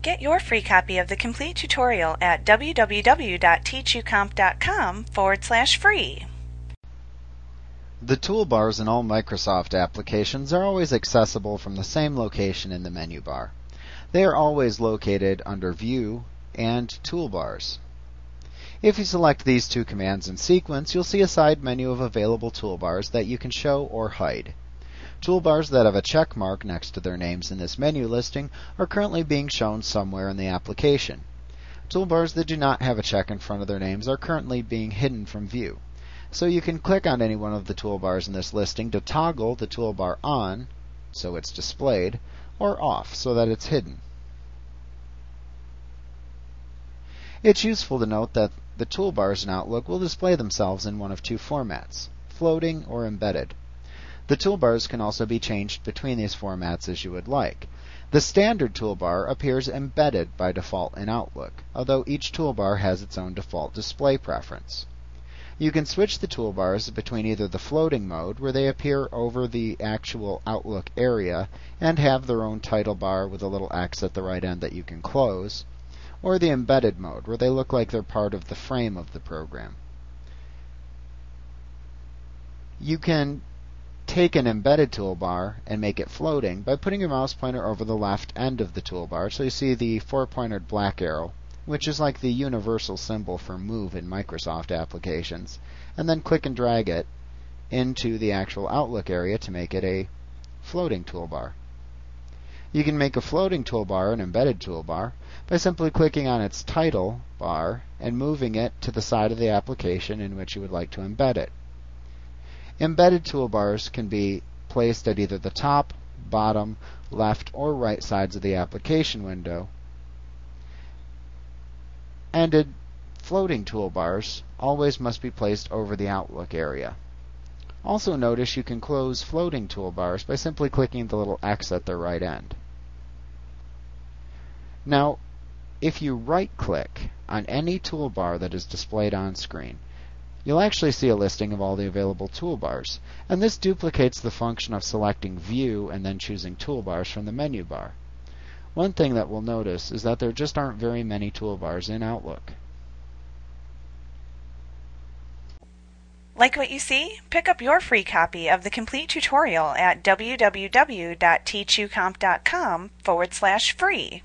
Get your free copy of the complete tutorial at www.teachucomp.com/free. The toolbars in all Microsoft applications are always accessible from the same location in the menu bar. They are always located under View and Toolbars. If you select these two commands in sequence, you'll see a side menu of available toolbars that you can show or hide. Toolbars that have a check mark next to their names in this menu listing are currently being shown somewhere in the application. Toolbars that do not have a check in front of their names are currently being hidden from view. So you can click on any one of the toolbars in this listing to toggle the toolbar on, so it's displayed, or off, so that it's hidden. It's useful to note that the toolbars in Outlook will display themselves in one of two formats, floating or embedded. The toolbars can also be changed between these formats as you would like. The standard toolbar appears embedded by default in Outlook, although each toolbar has its own default display preference. You can switch the toolbars between either the floating mode, where they appear over the actual Outlook area and have their own title bar with a little X at the right end that you can close, or the embedded mode, where they look like they're part of the frame of the program. You can take an embedded toolbar and make it floating by putting your mouse pointer over the left end of the toolbar, so you see the four-pointed black arrow, which is like the universal symbol for move in Microsoft applications, and then click and drag it into the actual Outlook area to make it a floating toolbar. You can make a floating toolbar an embedded toolbar by simply clicking on its title bar and moving it to the side of the application in which you would like to embed it. Embedded toolbars can be placed at either the top, bottom, left, or right sides of the application window. And floating toolbars always must be placed over the Outlook area. Also notice you can close floating toolbars by simply clicking the little X at their right end. Now, if you right-click on any toolbar that is displayed on screen, you'll actually see a listing of all the available toolbars, and this duplicates the function of selecting View and then choosing Toolbars from the menu bar. One thing that we'll notice is that there just aren't very many toolbars in Outlook. Like what you see? Pick up your free copy of the complete tutorial at www.teachucomp.com/free.